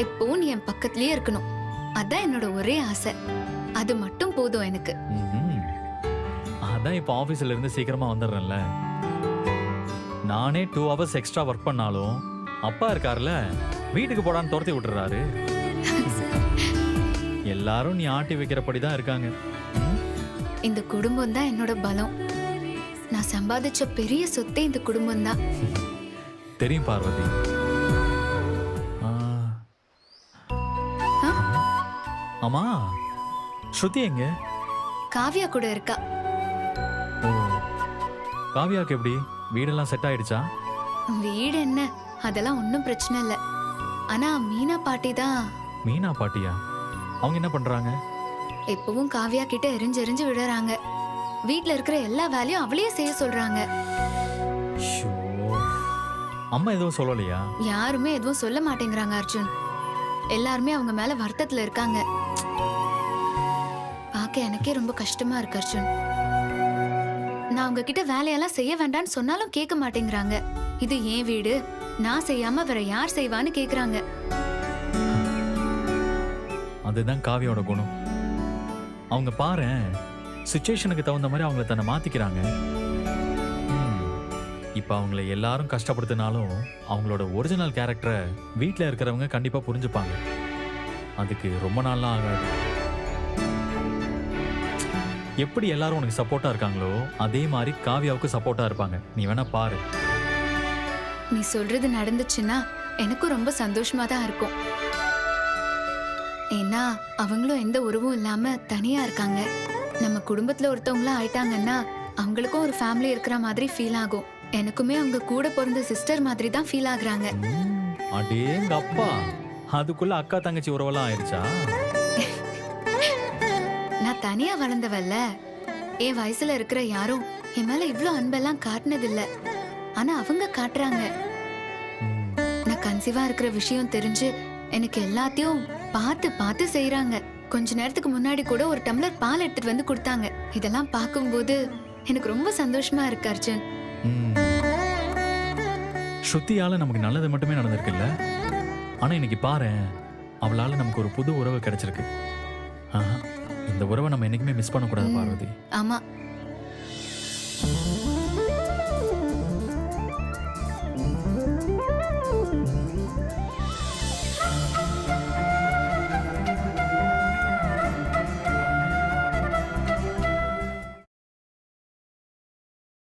எப்பவும் நீ என் பக்கத்துலயே இருக்கணும். அதான் என்னோட ஒரே ஆசை. அது மட்டும் போதும் எனக்கு. அதான் இப்ப ஆபீஸ்ல இருந்து சீக்கிரமா வந்துடுறேன்ல. நானே 2 hours எக்ஸ்ட்ரா ஒர்க் பண்ணாலும் அப்பா இருக்காருல, வீட்டுக்கு போடான்னு துரத்தி விட்டுறாரு. எல்லாரும் நீ ஆட்டி வைக்கிறபடிதான் இருக்காங்க. இந்த குடும்பம் தான் என்னோட பலம். நான் சம்பாதிச்ச பெரிய சொத்தே இந்த குடும்பம் தான். தெரியும் பார்வதி. ஆமா, ஸ்ருதி எங்க? காவியா கூட இருக்கா. ஓ, காவியாக்கு எப்படி வீடெல்லாம் செட் ஆயிடுச்சா? வீடு என்ன, அதெல்லாம் ஒன்றும் பிரச்சனை இல்லை. ஆனா மீனா பாட்டி தான். மீனா பாட்டியா? அவங்க என்ன பண்றாங்க? எப்பவும் காவியா கிட்ட எரிஞ்சு விடுறாங்க. வீட்ல இருக்கிற எல்லா வேலையும் அவளையே செய்ய சொல்றாங்க. அம்மா எதுவும் சொல்லலையா? யாருமே எதுவும் சொல்ல மாட்டேங்கிறாங்க அர்ஜுன். எல்லாருமே அவங்க மேல வருத்தத்துல இருக்காங்க. பார்க்க எனக்கே ரொம்ப கஷ்டமா இருக்கு அர்ஜுன். நான் அவங்க கிட்ட வேலையெல்லாம் செய்ய வேண்டாம்னு சொன்னாலும் கேட்க மாட்டேங்கிறாங்க. இது ஏன் வீடு, நான் செய்யாம வேற யார் செய்வான்னு கேக்குறாங்க. அதுதான் காவியோட குணம். அவங்க பாரு, சிச்சுவேஷனுக்கு தகுந்த மாதிரி அவங்கள தன்னை மாத்திக்கிறாங்க. இப்ப அவங்கள எல்லாரும் கஷ்டப்படுத்தினாலும் அவங்களோட ஒரிஜினல் கேரக்டரை வீட்டில் இருக்கிறவங்க கண்டிப்பா புரிஞ்சுப்பாங்க. அதுக்கு ரொம்ப நாள்லாம் ஆகாது. எப்படி எல்லாரும் உனக்கு சப்போர்ட்டா இருக்காங்களோ அதே மாதிரி காவியாவுக்கு சப்போர்ட்டா இருப்பாங்க. நீ வேணா பாரு. நீ சொல்றது நடந்துச்சுன்னா எனக்கும் ரொம்ப சந்தோஷமா தான் இருக்கும். ஏன்னா அவங்களும் எந்த உறவும் இல்லாம தனியா இருக்காங்க. நம்ம குடும்பத்துல ஒருத்தவங்களா ஆயிட்டாங்கன்னா அவங்களுக்கும் ஒரு ஃபேமிலி இருக்கிற மாதிரி ஃபீல் ஆகும். எனக்குமே அவங்க கூட பிறந்த சிஸ்டர் மாதிரி தான் ஃபீல் ஆகுறாங்க. அடேங்க அப்பா, அதுக்குள்ள அக்கா தங்கச்சி உறவெல்லாம் ஆயிடுச்சா? நான் தனியா வளர்ந்தவல்ல. என் வயசுல இருக்கிற யாரும் என் மேல இவ்ளோ அன்பெல்லாம் காட்டினதில்ல. ஆனா அவங்க காட்டுறாங்க. நான் கன்சீவா இருக்கிற விஷயம் தெரிஞ்சு எனக்கு எல்லாத்தையும் பார்த்து செய்யறாங்க. கொஞ்ச நேரத்துக்கு முன்னாடி கூட ஒரு டம்ளர் பால் எடுத்துட்டு வந்து கொடுத்தாங்க. இதெல்லாம் பார்க்கும்போது எனக்கு ரொம்ப சந்தோஷமா இருக்கு அர்ஜுன். ஸ்ருதியால நமக்கு நல்லது மட்டுமே நடந்திருக்குல்ல. ஆனா இன்னைக்கு பாரு, அவளால நமக்கு ஒரு புது உறவு கிடைச்சிருக்கு. இந்த உறவை நம்ம என்னைக்குமே மிஸ் பண்ண கூடாது பார்வதி. ஆமா,